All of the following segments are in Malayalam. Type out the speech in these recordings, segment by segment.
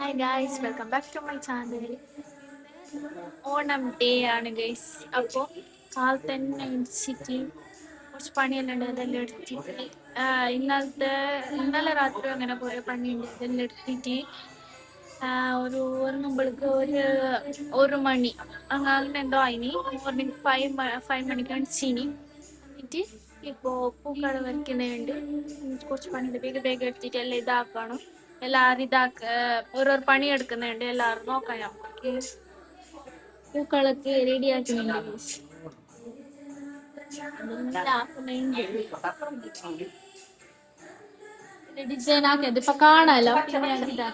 Hi guys, welcome back to my channel. Onam day ആണ് ഗൈസ്. അപ്പോൾ കാലത്ത് തന്നെ എണിച്ചിട്ട് കുറച്ച് പണിയെല്ലാം ഉണ്ട്, അതെല്ലാം എടുത്തിട്ട് ഇന്നലെ രാത്രി അങ്ങനെ കുറേ പണിയുണ്ട്, അതെല്ലാം എടുത്തിട്ട് ഉറങ്ങുമ്പോഴേക്ക് ഒരു മണി അങ്ങനെ എന്തോ ആയിനി. മോർണിംഗ് 5 മണിക്ക് എണിച്ചിനി. എന്നിട്ട് ഇപ്പോൾ പൂക്കട വരയ്ക്കുന്നുണ്ട്, കുറച്ച് പണിയുണ്ട്, വേഗം വേഗം എടുത്തിട്ട് എല്ലാം ഇതാക്കണം. എല്ലാവരും ഓരോരോ പണി എടുക്കുന്നുണ്ട്, എല്ലാവരും നോക്കാം. നമുക്ക് പൂക്കളൊക്കെ റെഡി ആക്കുന്നുണ്ട്, ഡിസൈൻ ആക്കിയത് ഇപ്പൊ കാണാലോ. പിന്നെ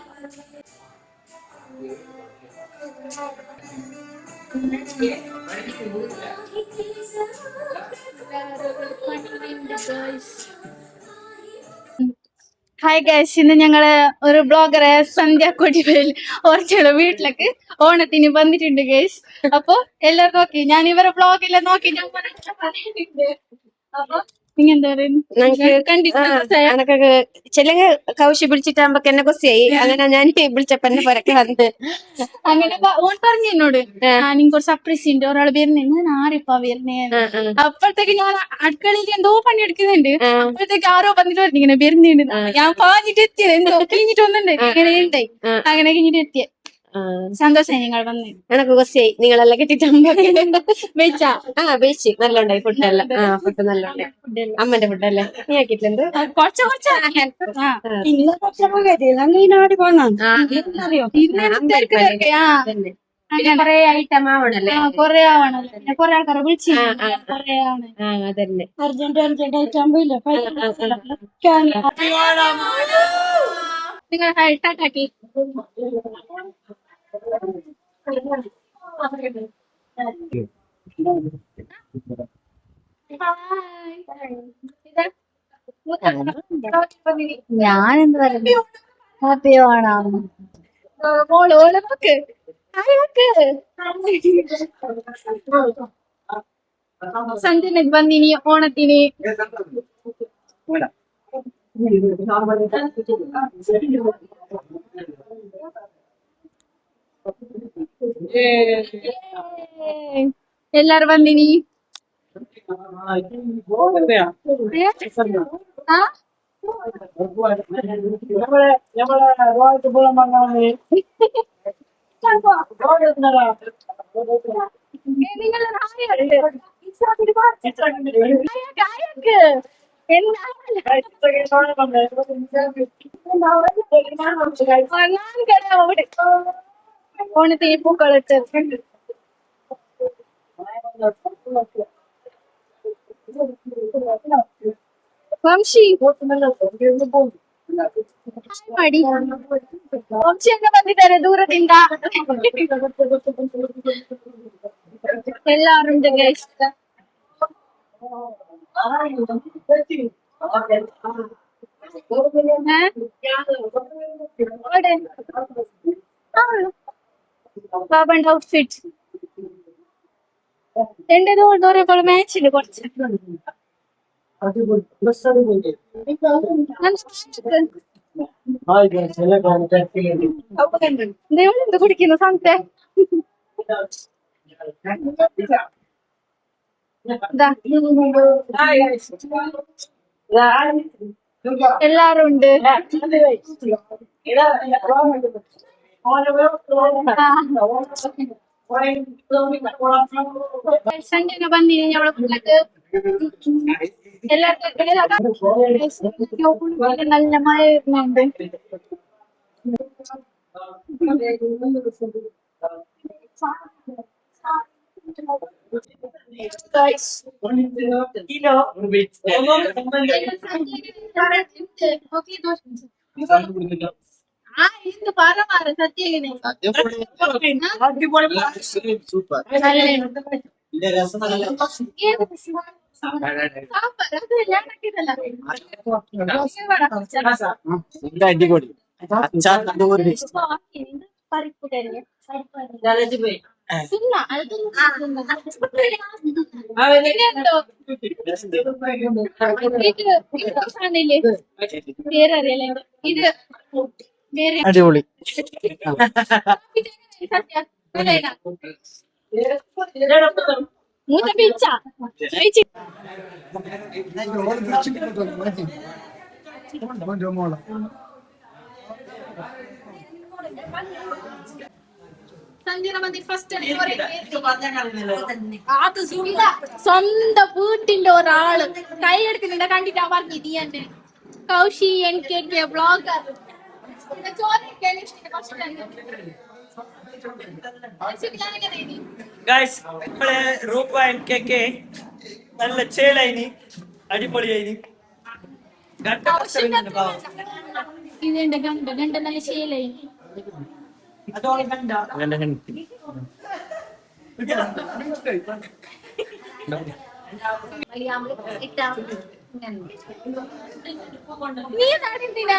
ഹായ് ഗൈസ്, ഇന്ന് ഞങ്ങള് ഒരു ബ്ലോഗറെ സന്ധ്യ കൊടിവേൽ ഓർച്ചയുടെ വീട്ടിലേക്ക് ഓണത്തിന് വന്നിട്ടുണ്ട് ഗൈസ്. അപ്പൊ എല്ലാരും നോക്കി, ഞാൻ ഇവരെ ബ്ലോഗെല്ലാം നോക്കി ഞാൻ പറഞ്ഞിട്ടുണ്ട്. അപ്പൊ ചെലങ്ങ് കൗശി വിളിച്ചിട്ടാകുമ്പോ എന്നെ കൊസ്യായി. അങ്ങനെ ഞാൻ വിളിച്ചപ്പോ എന്നെ പുരക്ക് വന്ന് അങ്ങനെ ഓൻ പറഞ്ഞു എന്നോട്, എനിക്ക് ഒരു സർപ്രൈസ് ഉണ്ട്, ഒരാൾ വരുന്നേ. ഞാൻ ആരിപ്പാ വരുന്നേ? അപ്പോഴത്തേക്ക് ഞാൻ അടുക്കളയിൽ എന്തോ പണിയെടുക്കുന്നുണ്ട്. അപ്പോഴത്തേക്ക് ആരോ വന്നിട്ട് പറഞ്ഞു ഇങ്ങനെ വരുന്നുണ്ട്. ഞാൻ പാഞ്ഞിട്ട് എത്തിയത്, എന്തോ കഴിഞ്ഞിട്ട് ഒന്നുണ്ട്, ഇങ്ങനെ ഉണ്ടായി. അങ്ങനെ കഴിഞ്ഞിട്ട് എത്തിയ സന്തോഷം ഞങ്ങൾ വന്ന്. എനക്ക് കൊസ്യായി. നിങ്ങളെല്ലാം കിട്ടിട്ട് വെച്ചാ വെച്ച് നല്ല ഉണ്ടായി ഫുഡെല്ലാം. ഫുഡ് നല്ല ഉണ്ടായി. അമ്മന്റെ ഫുഡല്ലേ നീ ആക്കിയിട്ടുണ്ട്. കുറച്ച് കൊറേ ഐറ്റം ആവണല്ലേ, കൊറേ ആവണല്ലോ, കൊറേ ആൾക്കാരെ വിളിച്ചു. അതന്നെ അർജന്റ് നിങ്ങൾ ടാറ്റാക്കി ഞാനെന്ത് പറഞ്ഞു ഹാപ്പി ഓണം. ഓളോക്ക് സഞ്ജന വന്നിനി ഓണത്തിന്. എല്ലാരും വന്നിനി. ഓണത്തിന് പൂക്കളിട്ട് വംശി വംശി അങ്ങ് ಬಂದಿದ್ದಾರೆ ದೂರದಿಂದ. ಎಲ್ಲಾರು ഉണ്ട് ഗൈസ്. ബാബന്റെ ഔട്ട്ഫിറ്റ് എന്റെ ഒരേപോലെ മാച്ചില് കുറച്ച് എന്ത് കുടിക്കുന്നു സംത്തെ? എല്ലാരും ഉണ്ട്. സഞ്ജന ಬಂದಿನಿ ഞമ്മളെ എല്ലാവർക്കും നല്ല മഴ വരുന്നുണ്ട്. അടിപൊളി പരിപ്പ് കറി പേരറിയല്ലേ ഇത് അടിപൊളി. മൂത്ത പിച്ച സ്വന്തം വീട്ടിന്റെ ഒരാള് കൈയെടുക്കുന്നുണ്ട് കണ്ടിട്ടാ പറഞ്ഞു നീ എന്നെ കൗശി എനിക്ക് ബ്ലോഗർ ഗൈസ് നമ്മളെ റൂപ എനിക്ക് നല്ല ചേലായിനി, അടിപൊളിയായിനി. ഇതെന്റെ ഗണ്ട ഗണ്ട നല്ല ശീലായി നീ നാടിന്തിനാ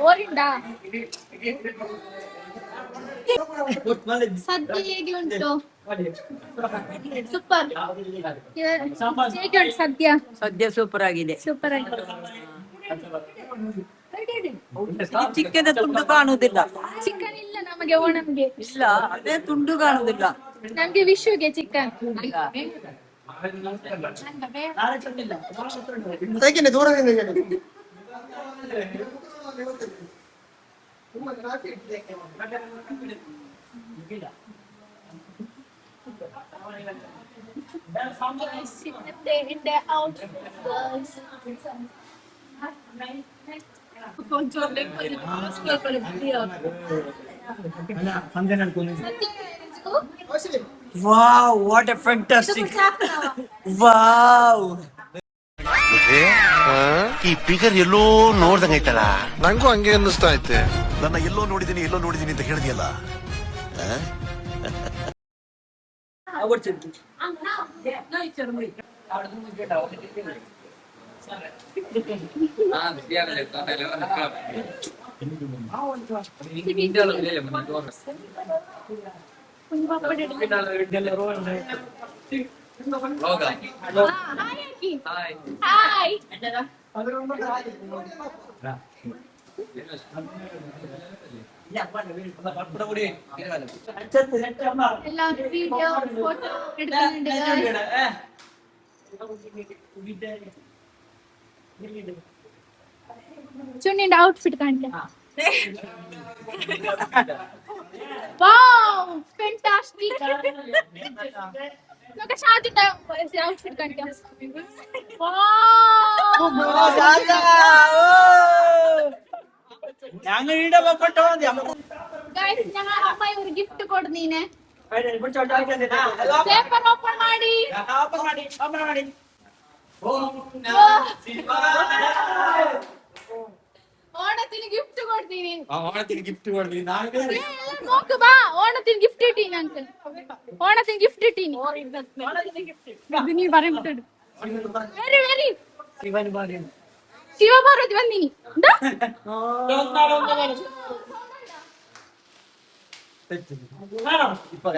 ഓരുണ്ടാ സദ്യ ಹೇಗೆ ಉಂಟು ಸೂಪರ್ ಹೇಗೆ ಉಂಟು ಸದ್ಯ ಸದ್ಯ ಸೂಪರ್ ಆಗಿದೆ. ಸೂಪರ್ ಆಗಿ ಚಿಕ್ಕದ ತುಂಡು ಕಾಣುವುದಿಲ್ಲ. ಚಿಕನ್ ಇಲ್ಲ ನಮಗೆ ಓಣಂಗೆ ಇಲ್ಲ, ಅದೇ ತುಂಡು ಕಾಣುವುದಿಲ್ಲ. ನಮ್ಗೆ ವಿಶುಗೆ chicken Wow, what a fantastic. Wow. ಈ ಫಿಗರ್ ಎಲ್ಲೋ ನೋಡ್ದಂಗೈತಲ್ಲ. ನಂಗೂ ಹಂಗೆ ಅನ್ನಿಸ್ತಾ ಐತೆ. ನನ್ನ ಎಲ್ಲೋ ನೋಡಿದೀನಿ ಅಂತ ಹೇಳಿದ್ಯಲ್ಲ. ಹಾಯ್ എല്ലാവരും വീഡിയോ ഫോട്ടോ എടുക്കുന്നുണ്ട് ചുണ്ണിന്റെ ഔട്ട്ഫിറ്റ് കാണിക്കാം വാവ് ഫാന്റാസ്റ്റിക് നമുക്ക് ഷാജിന്റെ ഔട്ട്ഫിറ്റ് കാണിക്കാം ഞങ്ങൾ ഇവിടെ പോട്ടോ ഗൈസ് ഞങ്ങൾ അമ്മായി ഒരു ഗിഫ്റ്റ് കൊടുന്നീനെ പേപ്പർ ഓപ്പൺ ಮಾಡಿ ഓണത്തിന് ഗിഫ്റ്റ് കൊടുത്തീനി ഓണത്തിന് ഗിഫ്റ്റ് കൊടുത്തു. നോക്ക് ബാ ഓണത്തിന് ഗിഫ്റ്റ് കിട്ടി ഞങ്ങൾക്ക് ഓണത്തിന് ഗിഫ്റ്റ് കിട്ടി നീ പറയുന്നത് വെരി വെരി ശിവപാർവതി വന്നിനി ഇപ്പൊ